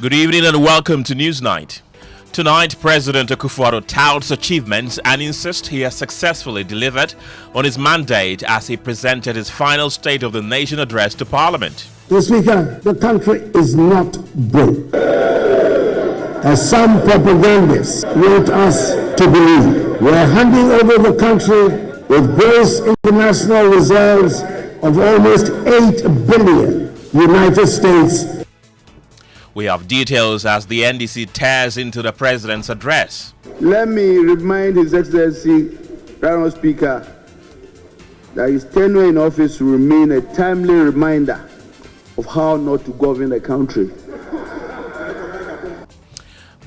Good evening and welcome to Newsnight. Tonight, President Akufo Addo touts achievements and insists he has successfully delivered on his mandate as he presented his final State of the Nation address to Parliament. Mr. Speaker, the country is not broke, as some propagandists want us to believe. We are handing over the country with gross international reserves of almost 8 billion United States. We have details as the NDC tears into the president's address. Let me remind His Excellency, Honourable Speaker, that his tenure in office will remain a timely reminder of how not to govern the country.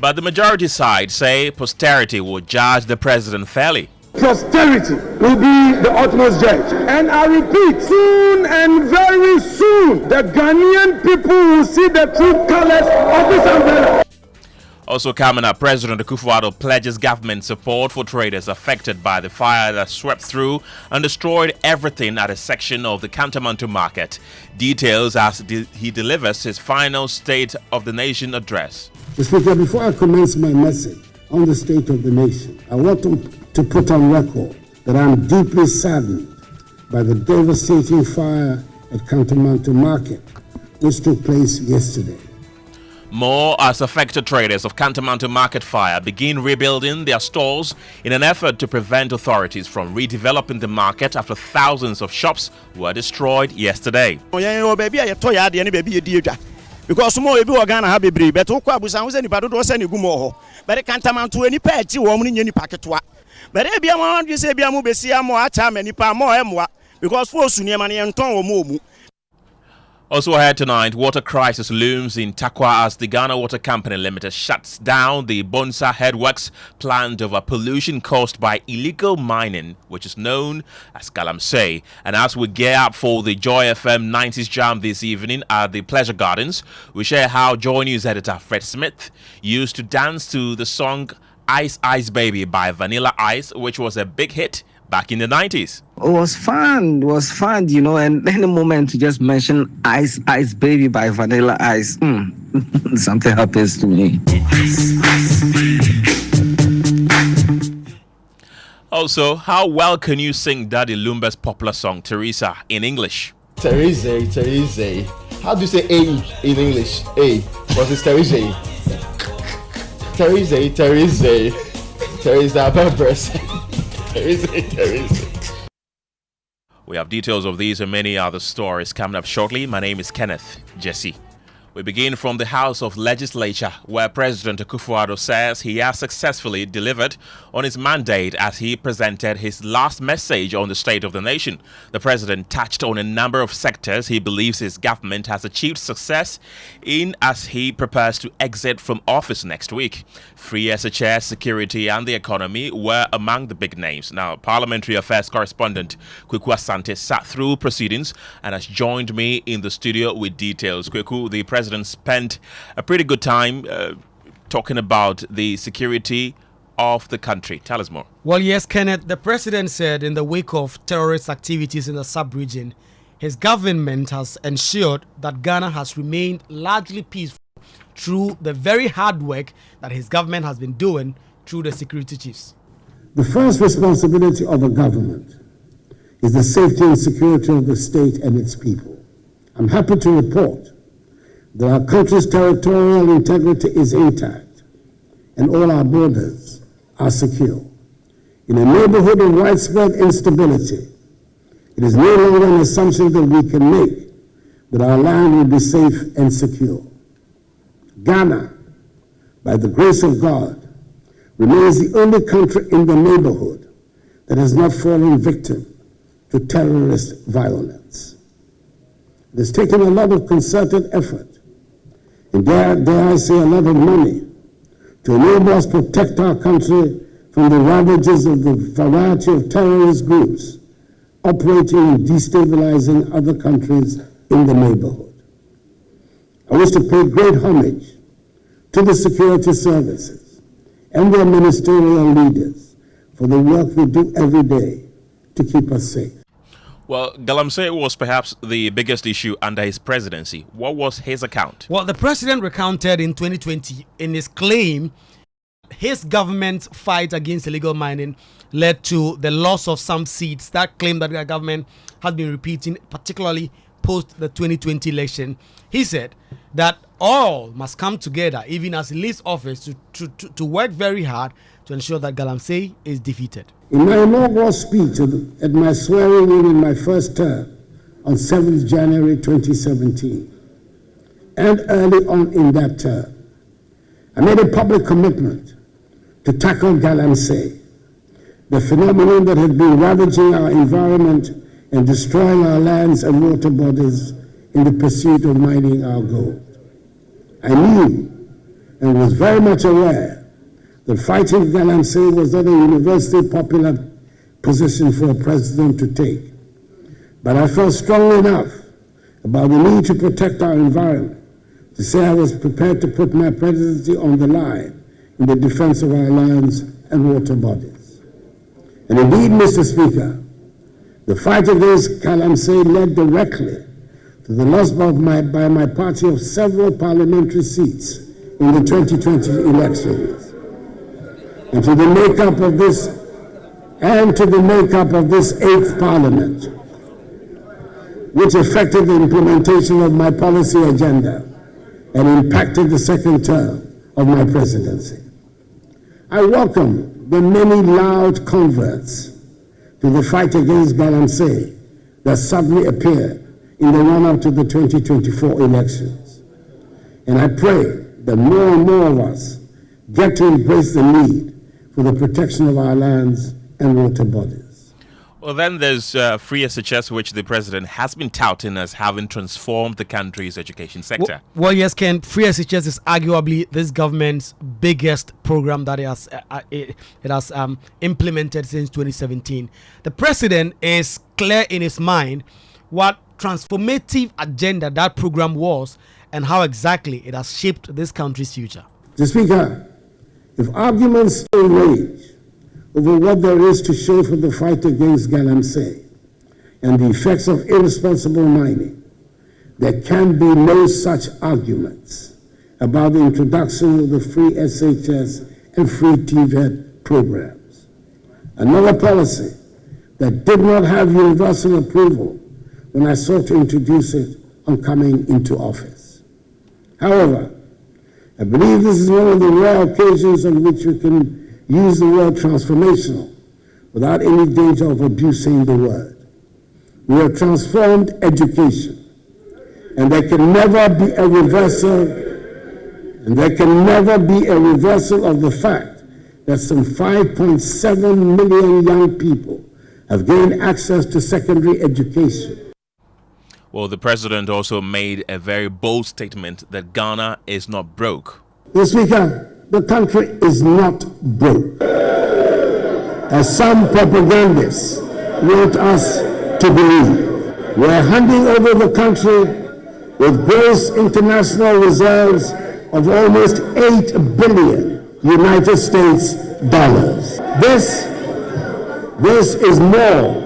But the majority side say posterity will judge the president fairly. Posterity will be the utmost judge. And I repeat, soon and very soon, the Ghanaian people will see the true colors of this umbrella. Also coming up, President Akufo Addo pledges government support for traders affected by the fire that swept through and destroyed everything at a section of the Cantamanto Market. Details as he delivers his final State of the Nation address. Mr. Speaker, before I commence my message on the State of the Nation, I want to put on record that I am deeply saddened by the devastating fire at Cantamanto Market, which took place yesterday. More as affected traders of Cantamanto Market fire begin rebuilding their stores in an effort to prevent authorities from redeveloping the market after thousands of shops were destroyed yesterday. Because more people are gonna have a brief, but was any part of any gumo. But it can't amount to any patchy woman in any packet. But if you want to say, Biamu Bessia more time and more emwa, because for Sunyamani and Tom Momu. Also ahead tonight, water crisis looms in Takwa as the Ghana Water Company Limited shuts down the Bonsa headworks plant over pollution caused by illegal mining, which is known as galamsey. And as we gear up for the Joy FM 90s Jam this evening at the Pleasure Gardens, we share how Joy News editor Fred Smith used to dance to the song Ice Ice Baby by Vanilla Ice, which was a big hit back in the 90s. It was fun, you know, and any moment to just mention Ice Ice Baby by Vanilla Ice, something happens to me. Also, how well can you sing Daddy Lumba's popular song Teresa in English? Teresa. How do you say A in English? A. What is Teresa? Teresa Peppers. Teresa. We have details of these and many other stories coming up shortly. My name is Kenneth Jesse. We begin from the House of Legislature, where President Akufo Addo says he has successfully delivered on his mandate as he presented his last message on the State of the Nation. The president touched on a number of sectors he believes his government has achieved success in as he prepares to exit from office next week. Free SHS, security and the economy were among the big names. Now, Parliamentary Affairs correspondent Kweku Asante sat through proceedings and has joined me in the studio with details. Kweku, the president spent a pretty good time talking about the security of the country. Tell us more. Well, yes, Kenneth, the president said in the wake of terrorist activities in the sub-region, his government has ensured that Ghana has remained largely peaceful through the very hard work that his government has been doing through the security chiefs. The first responsibility of a government is the safety and security of the state and its people. I'm happy to report that our country's territorial integrity is intact and all our borders are secure. In a neighborhood of widespread instability, it is no longer an assumption that we can make that our land will be safe and secure. Ghana, by the grace of God, remains the only country in the neighborhood that has not fallen victim to terrorist violence. It has taken a lot of concerted effort, and dare I say a lot of money, to enable us to protect our country from the ravages of the variety of terrorist groups operating and destabilizing other countries in the neighborhood. I wish to pay great homage to the security services and their ministerial leaders for the work we do every day to keep us safe. Well, galamsey was perhaps the biggest issue under his presidency. What was his account? Well, the president recounted in 2020 in his claim his government's fight against illegal mining led to the loss of some seats. That claim that the government has been repeating, particularly post the 2020 election. He said that all must come together, even as he leaves office, to work very hard to ensure that galamsey is defeated. In my inaugural speech at my swearing in my first term on 7th January 2017, and early on in that term, I made a public commitment to tackle galamsey, the phenomenon that had been ravaging our environment and destroying our lands and water bodies in the pursuit of mining our gold. I knew and was very much aware that fighting galamsey was not a universally popular position for a president to take. But I felt strongly enough about the need to protect our environment to say I was prepared to put my presidency on the line in the defense of our lands and water bodies. And indeed, Mr. Speaker, the fight against galamsey led directly to the loss by my party of several parliamentary seats in the 2020 elections, and to the makeup of this 8th Parliament, which affected the implementation of my policy agenda and impacted the second term of my presidency. I welcome the many loud converts to the fight against galamsey that suddenly appeared in the run-up to the 2024 elections. And I pray that more and more of us get to embrace the need for the protection of our lands and water bodies. Well, then there's free SHS, which the president has been touting as having transformed the country's education sector. Well, yes, Ken, free SHS is arguably this government's biggest program that it has implemented since 2017. The president is clear in his mind what transformative agenda that program was and how exactly it has shaped this country's future. Mr. Speaker, if arguments still rage over what there is to show for the fight against galamsey and the effects of irresponsible mining, there can be no such arguments about the introduction of the free SHS and free TVET programs. Another policy that did not have universal approval when I sought to introduce it on coming into office. However, I believe this is one of the rare occasions on which you can use the word transformational without any danger of abusing the word. We have transformed education, and there can never be a reversal, of the fact that some 5.7 million young people have gained access to secondary education. Well, the president also made a very bold statement that Ghana is not broke. Mr. Speaker, the country is not broke, as some propagandists want us to believe. We're handing over the country with gross international reserves of almost 8 billion United States dollars. This is more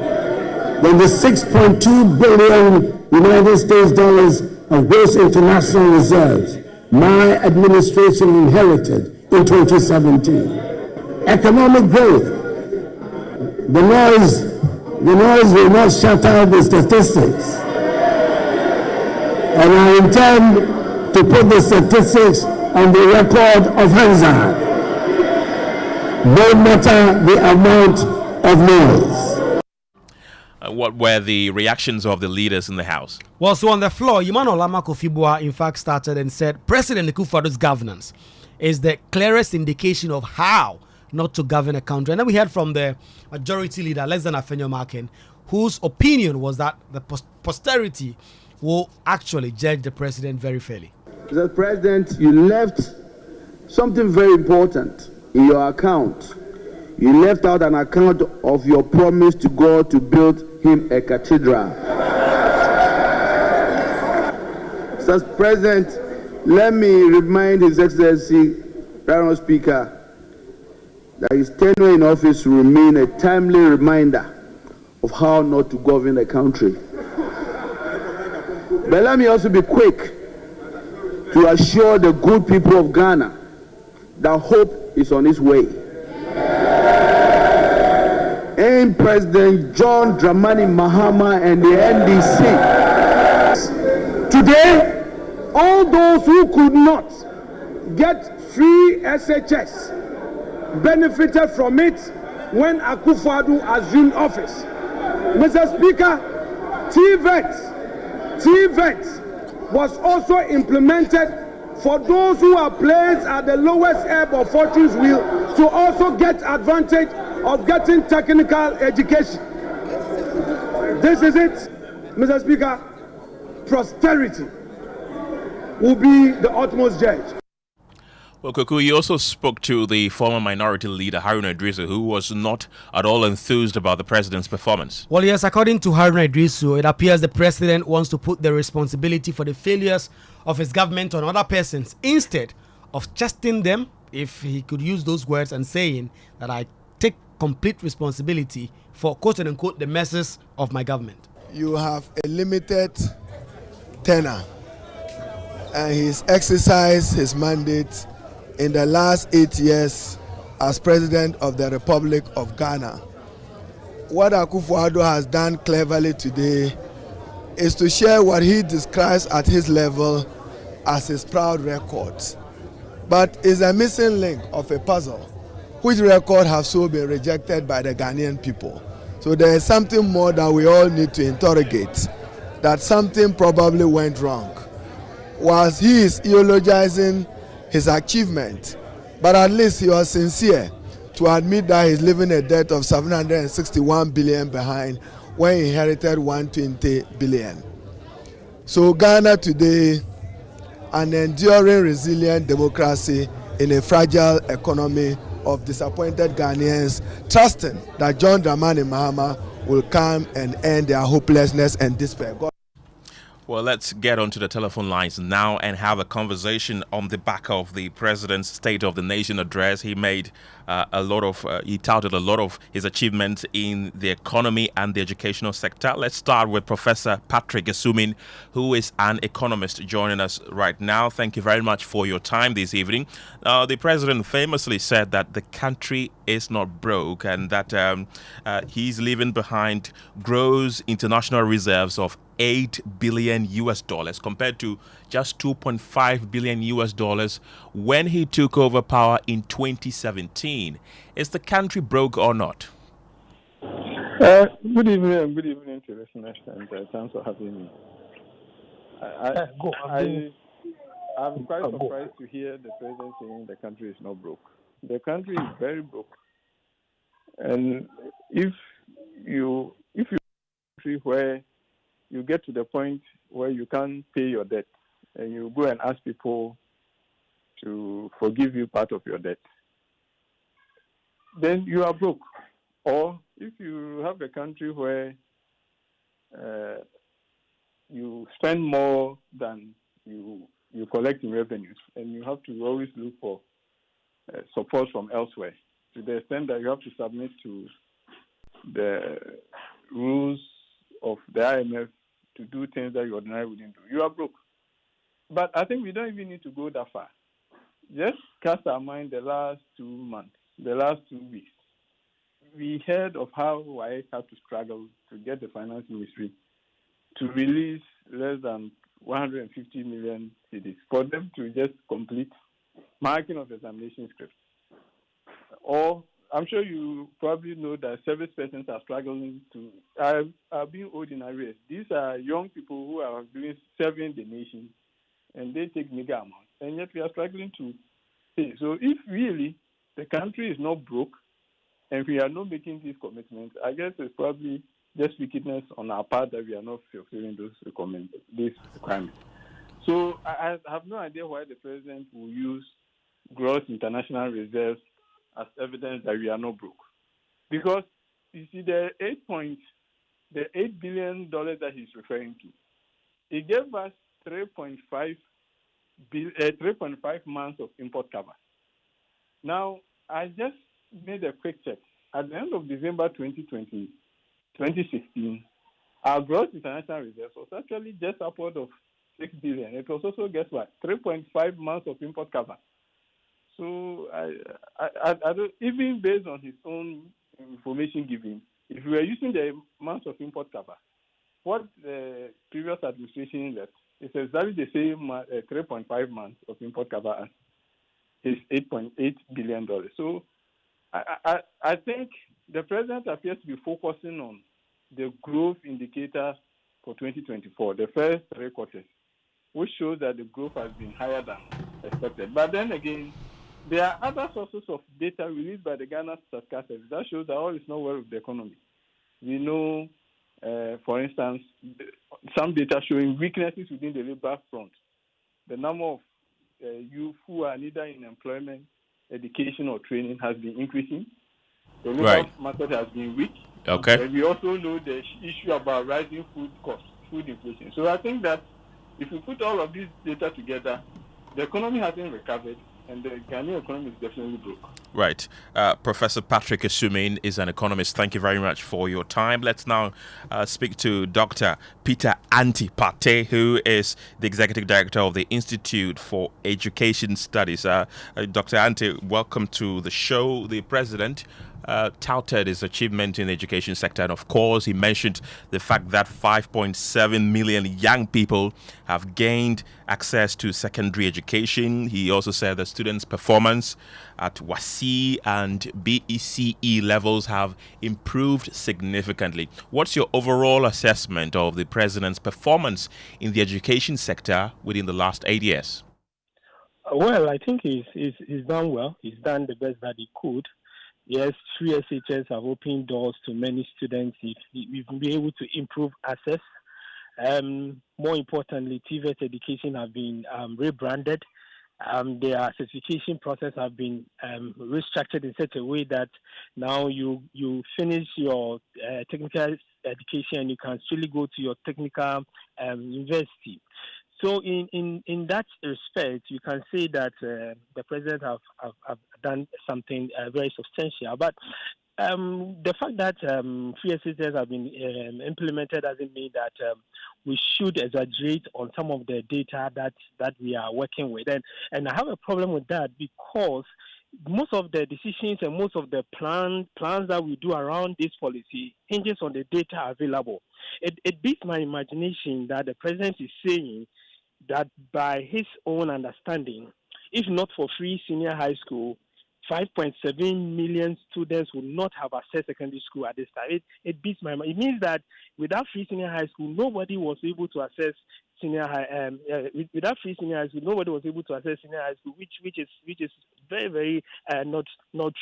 than the 6.2 billion United States dollars of gross international reserves my administration inherited in 2017. Economic growth. The noise will not shut out the statistics. And I intend to put the statistics on the record of Hansard, no matter the amount of noise. What were the reactions of the leaders in the House? Well, so on the floor, Yumano Lama Kofi in fact started and said President Akufo Addo's governance is the clearest indication of how not to govern a country. And then we heard from the majority leader, less than Afenyo Market, whose opinion was that the posterity will actually judge the president very fairly. Mr. President, you left something very important in your account. You left out an account of your promise to God to build him a cathedral. Mr. President, let me remind His Excellency, Honorable Speaker, that his tenure in office will remain a timely reminder of how not to govern a country. But let me also be quick to assure the good people of Ghana that hope is on its way. And President John Dramani Mahama and the NDC. Today, all those who could not get free SHS benefited from it when Akufo Addo assumed office. Mr. Speaker, TVET was also implemented for those who are placed at the lowest ebb of fortune's wheel to also get advantage of getting technical education. This is it, Mr. Speaker. Prosperity will be the utmost judge. Well, Kuku, you also spoke to the former minority leader, Haruna Idrisu, who was not at all enthused about the president's performance. Well, yes, according to Haruna Idrisu, it appears the president wants to put the responsibility for the failures of his government on other persons instead of chastising them, if he could use those words, and saying that I take complete responsibility for, quote unquote, the messes of my government. You have a limited tenure, and he's exercised his mandate in the last 8 years as President of the Republic of Ghana. What Akufo Addo has done cleverly today is to share what he describes at his level as his proud record, but is a missing link of a puzzle, which record have so been rejected by the Ghanaian people. So there is something more that we all need to interrogate, that something probably went wrong. Whilst he is eulogizing his achievement, but at least he was sincere to admit that he's leaving a debt of 761 billion behind when he inherited 120 billion. So Ghana today, an enduring resilient democracy in a fragile economy of disappointed Ghanaians, trusting that John Dramani Mahama will come and end their hopelessness and despair. Well, let's get onto the telephone lines now and have a conversation on the back of the president's State of the Nation address. He made he touted a lot of his achievements in the economy and the educational sector. Let's start with Professor Patrick Asumin, who is an economist joining us right now. Thank you very much for your time this evening. The president famously said that the country is not broke and that he's leaving behind gross international reserves of $8 billion compared to just $2.5 billion when he took over power in 2017. Is the country broke or not? Good evening to listeners, and thanks for having me. I'm quite surprised to hear the president saying the country is not broke. The country is very broke, and if you country where you get to the point where you can't pay your debt and you go and ask people to forgive you part of your debt, then you are broke. Or if you have a country where you spend more than you collect in revenues and you have to always look for support from elsewhere, to the extent that you have to submit to the rules of the IMF to do things that you ordinarily wouldn't do, you are broke. But I think we don't even need to go that far. Just cast our mind the last 2 months, the last 2 weeks. We heard of how I had to struggle to get the finance ministry to release less than 150 million cedis for them to just complete marking of examination scripts. Or I'm sure you probably know that service persons are struggling are being owed in arrears. These are young people who are serving the nation, and they take mega amounts, and yet we are struggling to pay. So if really the country is not broke, and we are not making these commitments, I guess it's probably just wickedness on our part that we are not fulfilling those requirements. So I have no idea why the president will use gross international reserves as evidence that we are not broke. Because, you see, the $8 billion that he's referring to, he gave us 3.5 months of import cover. Now, I just made a quick check. At the end of December 2020, 2016, our gross international reserves was actually just upward of 6 billion. It was also, guess what, 3.5 months of import cover. So I don't, even based on his own information given, if we were using the months of import cover, what the previous administration left is exactly the same 3.5 months of import cover as his $8.8 billion. So I think the president appears to be focusing on the growth indicator for 2024, the first 3 quarters, which shows that the growth has been higher than expected. But then again, there are other sources of data released by the Ghana Statistical Service that shows that all is not well with the economy. We know, for instance, some data showing weaknesses within the labor front. The number of youth who are neither in employment, education, or training has been increasing. The labor market has been weak. Okay. And we also know the issue about rising food costs, food inflation. So I think that if we put all of these data together, the economy hasn't recovered, and the Ghanaian economy is definitely broke. Right. Professor Patrick Asumin is an economist. Thank you very much for your time. Let's now speak to Dr. Peter Antipate, who is the Executive Director of the Institute for Education Studies. Dr. Ante, welcome to the show. The President touted his achievement in the education sector, and of course he mentioned the fact that 5.7 million young people have gained access to secondary education. He also said the students' performance at WASI and BECE levels have improved significantly. What's your overall assessment of the president's performance in the education sector within the last 8 years? Well, I think he's done well. He's done the best that he could. Yes, free SHS have opened doors to many students. We've been able to improve access. More importantly, TVET education have been rebranded. Their certification process have been restructured in such a way that now you finish your technical education and you can still go to your technical university. So in that respect, you can say that the president have done something very substantial. But the fact that free SHS have been implemented doesn't mean that we should exaggerate on some of the data that we are working with. And I have a problem with that because most of the decisions and most of the plans that we do around this policy hinges on the data available. It beats my imagination that the president is saying that by his own understanding, if not for free senior high school, 5.7 million students will not have accessed secondary school at this time. It beats my mind. It means that without free senior high school, nobody was able to access senior high. Without free senior high school, nobody was able to access senior high school, which is very, very not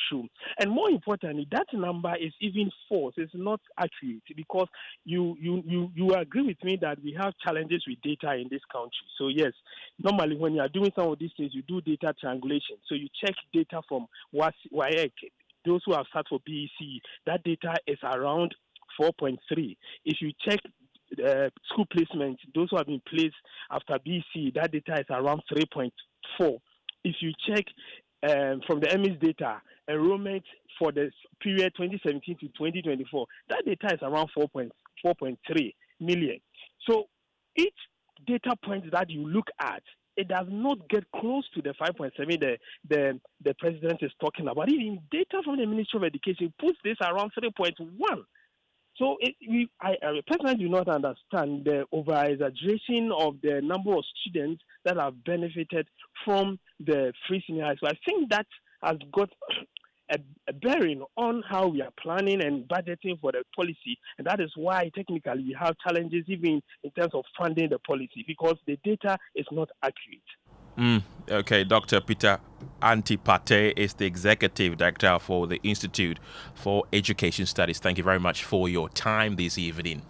true. And more importantly, that number is even false. It's not accurate because you agree with me that we have challenges with data in this country. So yes, normally when you are doing some of these things, you do data triangulation. So you check data from WAEC. Those who have sat for BEC, that data is around 4.3. If you check school placement, those who have been placed after BC, that data is around 3.4. If you check from the MS data, enrollment for the period 2017 to 2024, that data is around 4.3 million. So each data point that you look at, it does not get close to the 5.7 the president is talking about. Even data from the Ministry of Education puts this around 3.1. So I personally do not understand the over-exaggeration of the number of students that have benefited from the free senior high school. I think that has got a bearing on how we are planning and budgeting for the policy, and that is why technically we have challenges even in terms of funding the policy because the data is not accurate. Okay, Dr. Peter Antipate is the Executive Director for the Institute for Education Studies. Thank you very much for your time this evening.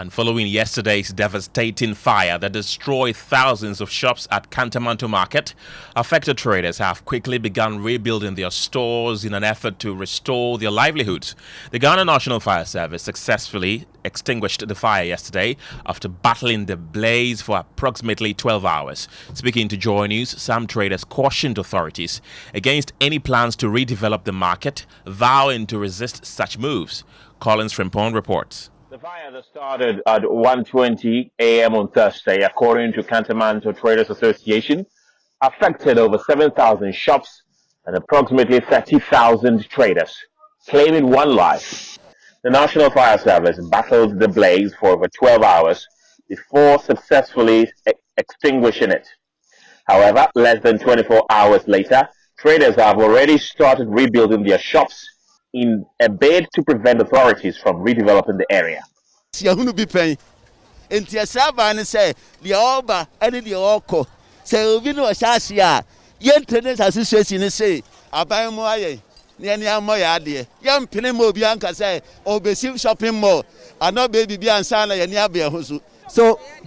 And following yesterday's devastating fire that destroyed thousands of shops at Cantamanto Market, affected traders have quickly begun rebuilding their stores in an effort to restore their livelihoods. The Ghana National Fire Service successfully extinguished the fire yesterday after battling the blaze for approximately 12 hours. Speaking to Joy News, some traders cautioned authorities against any plans to redevelop the market, vowing to resist such moves. Collins Frimpong reports. The fire that started at 1:20 a.m. on Thursday, according to Cantamanto Traders Association, affected over 7,000 shops and approximately 30,000 traders, claiming one life. The National Fire Service battled the blaze for over 12 hours before successfully extinguishing it. However, less than 24 hours later, traders have already started rebuilding their shops in a bid to prevent authorities from redeveloping the area. So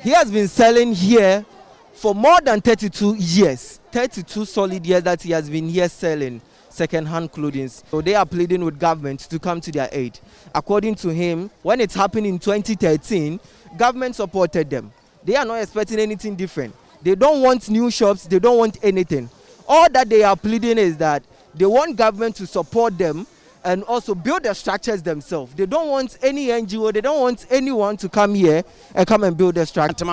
he has been selling here for more than 32 years, 32 solid years that he has been here selling second-hand clothing. So they are pleading with government to come to their aid. According to him, when it happened in 2013, government supported them. They are not expecting anything different. They don't want new shops, they don't want anything. All that they are pleading is that they want government to support them and also build their structures themselves. They don't want any NGO, they don't want anyone to come here and come and build their structure.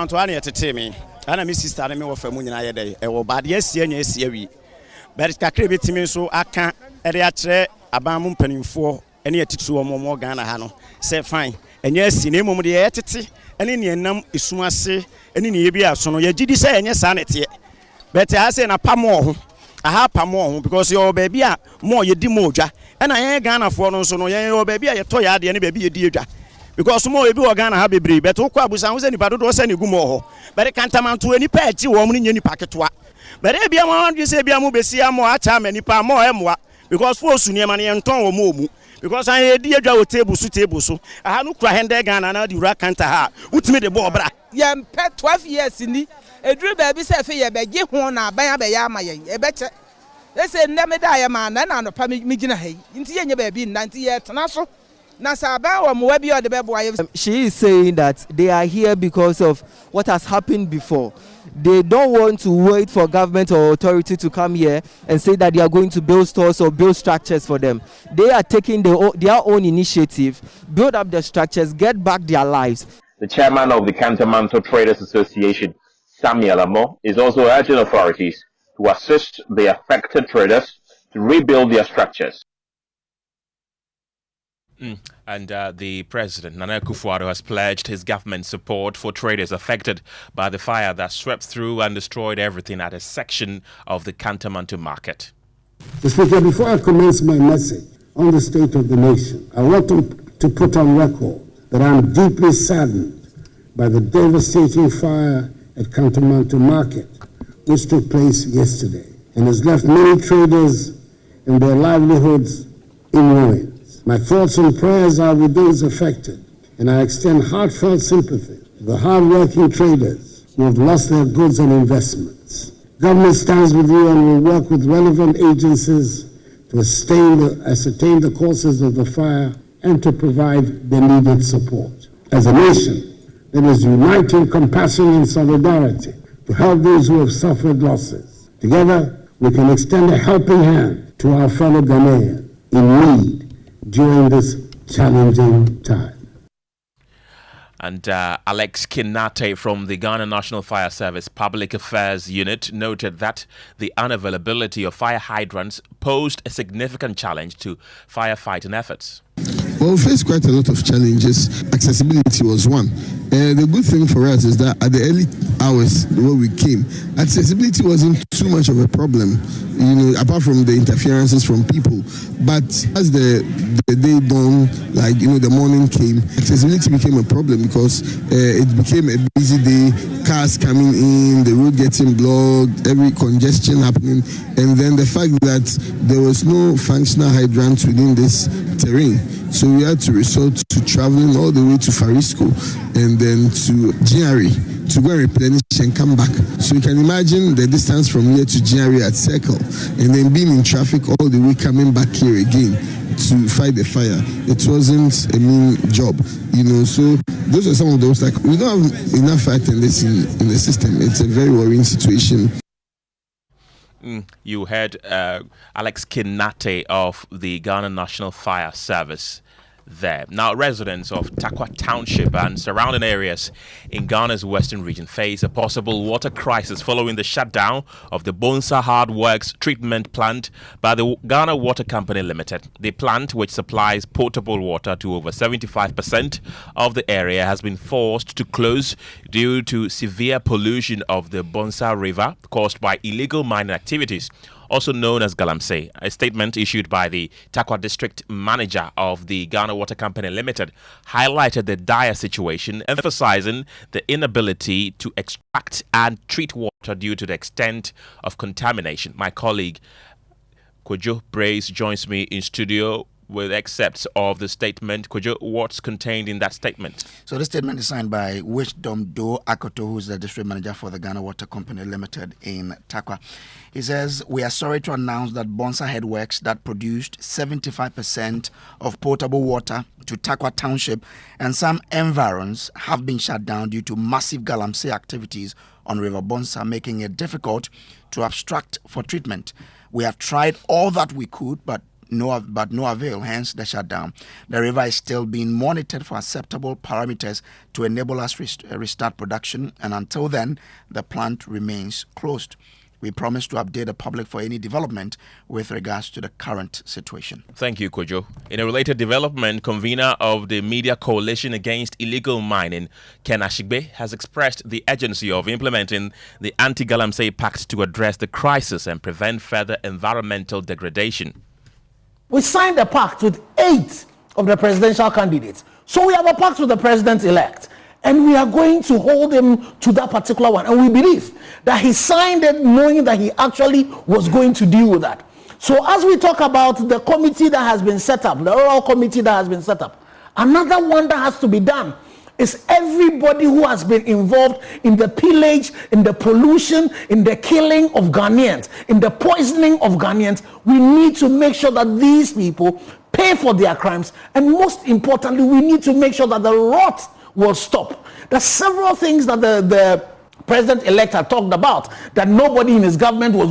But kakre betimi so aka ere akyere abamu mpanimfo ene yetitu omomo Ghana ha no say fine enye asi na emom de yetete ene ne enam esuase ene ne yebi aso no yagidi say enye sa nete but I say na pamo ho aha pamo ho because your baby a mo yedi mo odwa ena yen Ghana fo no so no yen your baby a yeto ya de ne baby yedi edwa because mo ebi wo Ghana ha bebre but wo kwa abusan wo se nipa dodo se ne gumo ho but Cantamanto enipa echi wo mo ne nipa ketwa. But if you want to say, because for Sunia and Tom Momu, because I had dear table so I had no cry and Ghana and the Rakanta, which made the bobra. Yam pet 12 years in the a dream baby said, give one, a bayama, a better. They say, never die a man, and I'm a pamic Mijina hay, into your baby 90 years, Naso. She is saying that they are here because of what has happened before. They don't want to wait for government or authority to come here and say that they are going to build stores or build structures for them. They are taking their own initiative, build up their structures, get back their lives. The chairman of the Cantamanto Traders Association, Samuel Amo, is also urging authorities to assist the affected traders to rebuild their structures. And the president, Nana Akufo Addo, has pledged his government support for traders affected by the fire that swept through and destroyed everything at a section of the Cantamanto Market. Mr. Speaker, before I commence my message on the state of the nation, I want to put on record that I am deeply saddened by the devastating fire at Cantamanto Market, which took place yesterday and has left many traders and their livelihoods in ruins. My thoughts and prayers are with those affected, and I extend heartfelt sympathy to the hard-working traders who have lost their goods and investments. Government stands with you and will work with relevant agencies to ascertain the causes of the fire and to provide the needed support. As a nation, let us unite in compassion and solidarity to help those who have suffered losses. Together, we can extend a helping hand to our fellow Ghanaians in need during this challenging time. And Alex Kinate from the Ghana National Fire Service Public Affairs Unit noted that the unavailability of fire hydrants posed a significant challenge to firefighting efforts. Well, we faced quite a lot of challenges. Accessibility was one. The good thing for us is that at the early hours when we came, accessibility wasn't too much of a problem, apart from the interferences from people. But as the day dawned, the morning came, accessibility became a problem because it became a busy day, cars coming in, the road getting blocked, every congestion happening, and then the fact that there was no functional hydrants within this terrain. So we had to resort to traveling all the way to Farisco and then to GRE to go and replenish and come back. So you can imagine the distance from here to GRE at Circle and then being in traffic all the way coming back here again to fight the fire. It wasn't a mean job, so those are some of those, like, we don't have enough fire attendants in the system. It's a very worrying situation. You heard Alex Kinate of the Ghana National Fire Service there. Now, residents of Takwa Township and surrounding areas in Ghana's western region face a possible water crisis following the shutdown of the Bonsa Hard Works treatment plant by the Ghana Water Company Limited. The plant, which supplies potable water to over 75% of the area, has been forced to close due to severe pollution of the Bonsa River caused by illegal mining activities, also known as galamsey. A statement issued by the Takwa District Manager of the Ghana Water Company Limited highlighted the dire situation, emphasizing the inability to extract and treat water due to the extent of contamination. My colleague Kojo Brace joins me in studio with excerpts of the statement. Kojo, what's contained in that statement? So the statement is signed by Wisdom Do Akoto, who's the district manager for the Ghana Water Company Limited in Takwa. He says, "We are sorry to announce that Bonsa Headworks that produced 75% of potable water to Takwa Township and some environs have been shut down due to massive galamsey activities on River Bonsa, making it difficult to abstract for treatment. We have tried all that we could, but no avail, hence the shutdown. The river is still being monitored for acceptable parameters to enable us restart production, and until then, the plant remains closed. We promise to update the public for any development with regards to the current situation." Thank you, Kojo. In a related development, convener of the Media Coalition Against Illegal Mining, Ken Ashigbe, has expressed the urgency of implementing the Anti-Galamsey Pact to address the crisis and prevent further environmental degradation. We signed a pact with 8 of the presidential candidates. So we have a pact with the president-elect. And we are going to hold him to that particular one. And we believe that he signed it knowing that he actually was going to deal with that. So as we talk about the committee that has been set up, the oral committee that has been set up, another one that has to be done is everybody who has been involved in the pillage, in the pollution, in the killing of Ghanaians, in the poisoning of Ghanaians. We need to make sure that these people pay for their crimes. And most importantly, we need to make sure that the rot will stop. There's several things that the president-elect had talked about, that nobody in his government was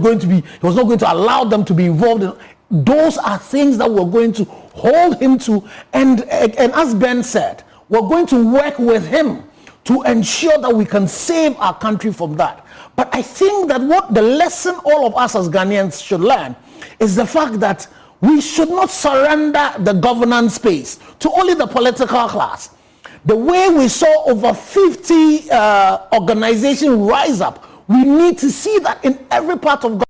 not going to allow them to be involved in. Those are things that we're going to hold him to. And as Ben said, we're going to work with him to ensure that we can save our country from that. But I think that what the lesson all of us as Ghanaians should learn is the fact that we should not surrender the governance space to only the political class. The way we saw over 50 organizations rise up, we need to see that in every part of government.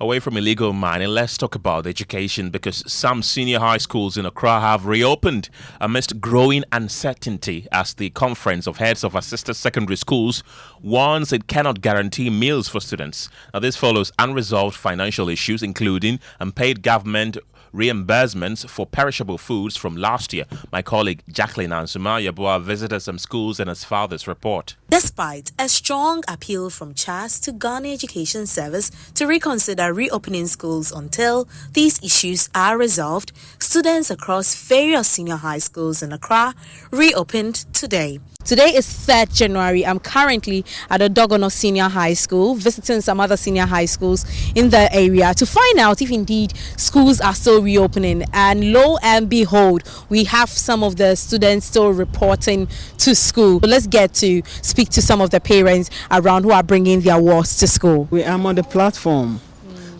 Away from illegal mining, let's talk about education, because some senior high schools in Accra have reopened amidst growing uncertainty as the Conference of Heads of Assisted Secondary Schools warns it cannot guarantee meals for students. Now, this follows unresolved financial issues, including unpaid government reimbursements for perishable foods from last year. My colleague Jacqueline Ansuma Yeboah visited some schools and as far this report. Despite a strong appeal from CHAS to Ghana Education Service to reconsider reopening schools until these issues are resolved, students across various senior high schools in Accra reopened today. Today is 3rd January. I'm currently at the Dogono Senior High School, visiting some other senior high schools in the area to find out if indeed schools are still reopening. And lo and behold, we have some of the students still reporting to school. So let's get to speak to some of the parents around who are bringing their wards to school. We are on the platform,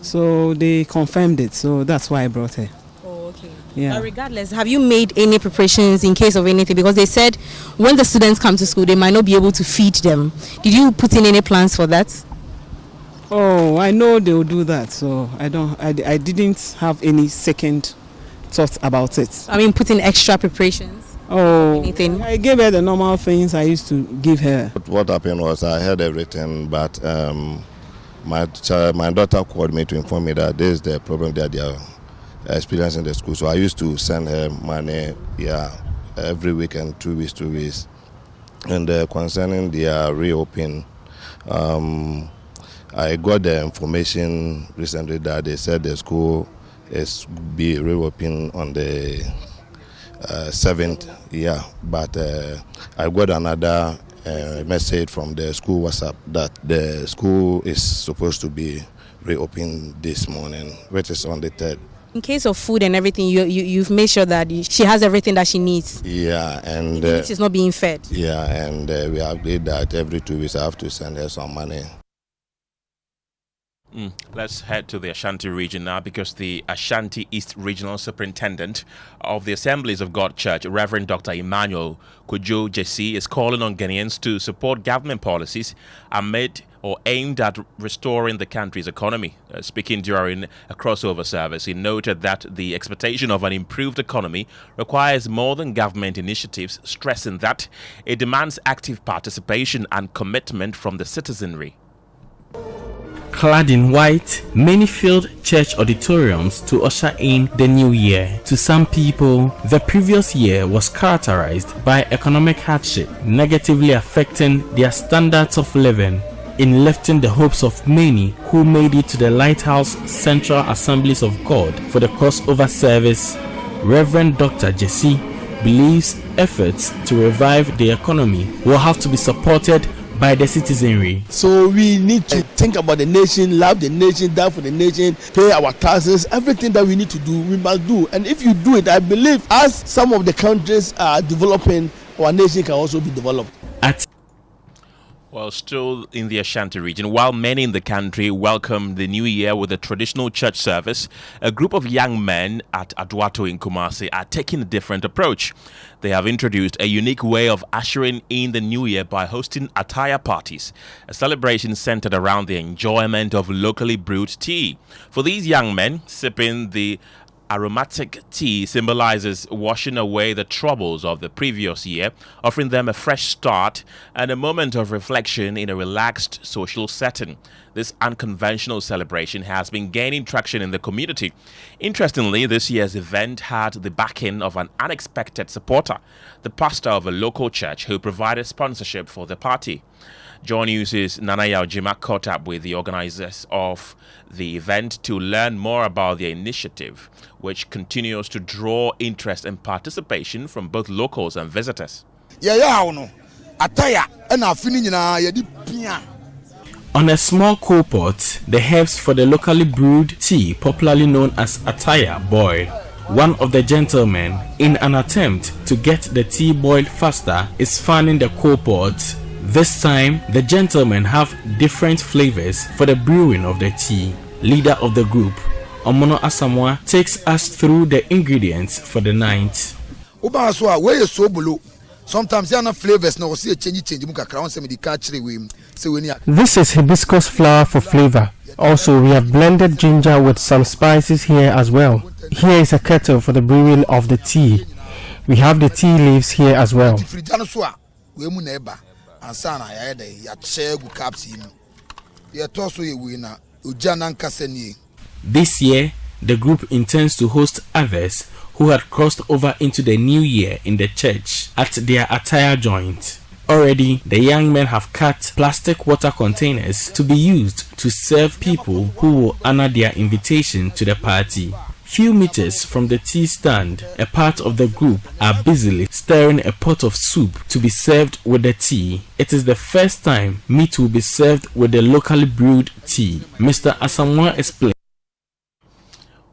so they confirmed it. So that's why I brought her. Yeah. Regardless, have you made any preparations in case of anything? Because they said when the students come to school, they might not be able to feed them. Did you put in any plans for that? Oh, I know they will do that. So I didn't have any second thought about it. I mean, put in extra preparations? Oh, anything? I gave her the normal things I used to give her. What happened was I heard everything, but my daughter called me to inform me that this is the problem that experience in the school. So I used to send her money, every weekend, 2 weeks, 2 weeks. And concerning their reopening, I got the information recently that they said the school is be reopened on the 7th. But I got another message from the school WhatsApp that the school is supposed to be reopened this morning, which is on the 3rd. In case of food and everything, you've made sure that she has everything that she needs. Yeah, and she's not being fed. Yeah, and we agreed that every 2 weeks I have to send her some money. Let's head to the Ashanti region now, because the Ashanti East Regional Superintendent of the Assemblies of God Church, Reverend Dr. Emmanuel Kojo Jesse, is calling on Ghanaians to support government policies aimed at restoring the country's economy. Speaking during a crossover service, he noted that the expectation of an improved economy requires more than government initiatives, stressing that it demands active participation and commitment from the citizenry. Clad in white, many filled church auditoriums to usher in the new year. To some people, the previous year was characterized by economic hardship, negatively affecting their standards of living, in lifting the hopes of many who made it to the Lighthouse Central Assemblies of God for the crossover service. Reverend Dr. Jesse believes efforts to revive the economy will have to be supported by the citizenry. So we need to think about the nation, love the nation, die for the nation, pay our taxes. Everything that we need to do, we must do. And if you do it, I believe as some of the countries are developing, our nation can also be developed. Well, still in the Ashanti region, while many in the country welcome the new year with a traditional church service, a group of young men at Adwato in Kumasi are taking a different approach. They have introduced a unique way of ushering in the new year by hosting attire parties, a celebration centered around the enjoyment of locally brewed tea. For these young men, sipping the aromatic tea symbolizes washing away the troubles of the previous year, offering them a fresh start and a moment of reflection in a relaxed social setting. This unconventional celebration has been gaining traction in the community. Interestingly, this year's event had the backing of an unexpected supporter, the pastor of a local church who provided sponsorship for the party. Joy News' Nana Yaojima caught up with the organizers of the event to learn more about their initiative, which continues to draw interest and participation from both locals and visitors. On a small coal pot, the herbs for the locally brewed tea, popularly known as attaya, boil. One of the gentlemen, in an attempt to get the tea boiled faster, is fanning the coal pot. This time, the gentlemen have different flavors for the brewing of the tea. Leader of the group, Omono Asamoah, takes us through the ingredients for the night. Sometimes there are no flavors. No, see a change. This is hibiscus flower for flavor. Also, we have blended ginger with some spices here as well. Here is a kettle for the brewing of the tea. We have the tea leaves here as well. This year, the group intends to host others who had crossed over into the new year in the church at their attire joint. Already, the young men have cut plastic water containers to be used to serve people who will honor their invitation to the party. Few meters from the tea stand, a part of the group are busily stirring a pot of soup to be served with the tea. It is the first time meat will be served with the locally brewed tea. Mr. Asamoah explained.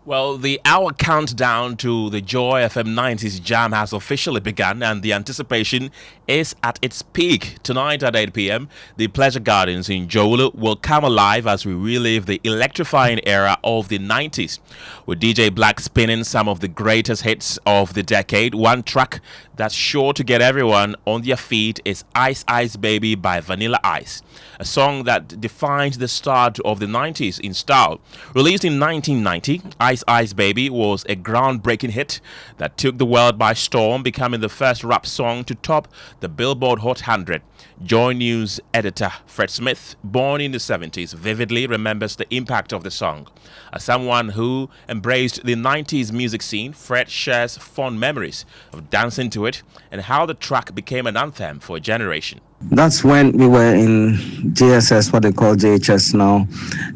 Well, the hour countdown to the Joy FM 90s Jam has officially begun, and the anticipation is at its peak. Tonight at 8 p.m., the Pleasure Gardens in Jolu will come alive as we relive the electrifying era of the 90s, with DJ Black spinning some of the greatest hits of the decade. One track that's sure to get everyone on their feet is Ice Ice Baby by Vanilla Ice, a song that defined the start of the 90s in style. Released in 1990, Ice Ice Ice Baby was a groundbreaking hit that took the world by storm, becoming the first rap song to top the Billboard Hot 100. Joy News editor Fred Smith, born in the 70s, vividly remembers the impact of the song. As someone who embraced the 90s music scene, Fred shares fond memories of dancing to it and how the track became an anthem for a generation. That's when we were in JSS, what they call JHS now,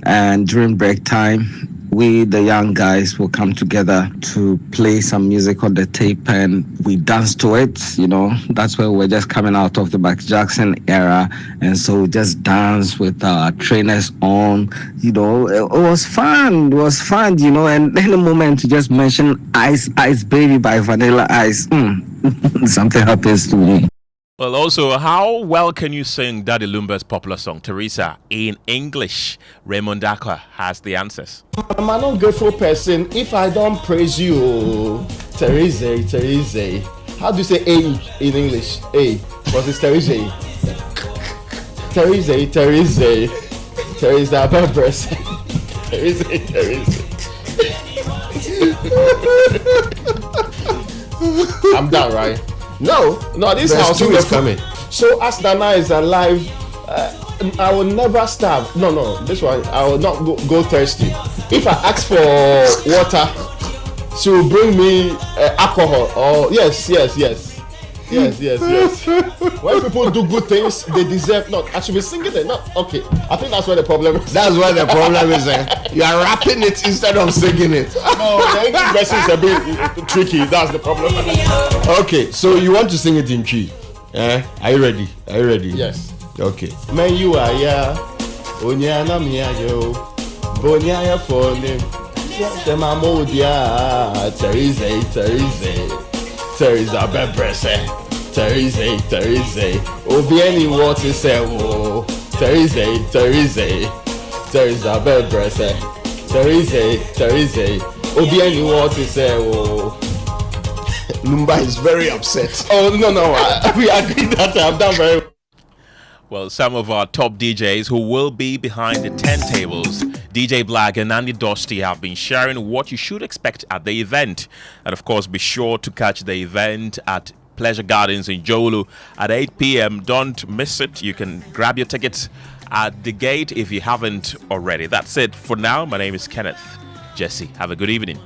and during break time, we, the young guys, will come together to play some music on the tape, and we dance to it. You know, that's where we're just coming out of the Michael Jackson era, and so we just dance with our trainers on. You know, it was fun. It was fun, you know, and in a moment to just mention Ice Ice Baby by Vanilla Ice, something happens to me. Well, also, how well can you sing Daddy Lumba's popular song, Teresa, in English? Raymond Dakwa has the answers. I'm an ungrateful person if I don't praise you. Teresa, Teresa. How do you say A in English? A. Because it's Teresa. Teresa, Teresa. Teresa, Barbers. Teresa, Teresa. I'm done, right? No, this house too is coming. So as Nana is alive, I will never starve. No, this one I will not go thirsty. If I ask for water, she will bring me alcohol. Oh yes. When people do good things, they deserve not. I should be singing it. Not okay. I think that's where the problem is. That's where the problem is. You are rapping it instead of singing it. No, the English version is a bit tricky. That's the problem. Okay, so you want to sing it in Chi? Are you ready? Yes. Okay. Man, you are ya. Onyana miya yo. Bonya ya phone. Shema modia. Teresa Bebrese. Teresa. Obieni water say wo. Teresa Bebrese. Teresa. Obieni water say wo. Lumba is very upset. Oh no, we agree that I've done very well. Well, some of our top DJs who will be behind the turntables, DJ Black and Andy Dosty, have been sharing what you should expect at the event. And of course, be sure to catch the event at Pleasure Gardens in Jolu at 8 p.m. Don't miss it. You can grab your tickets at the gate if you haven't already. That's it for now. My name is Kenneth Jesse. Have a good evening.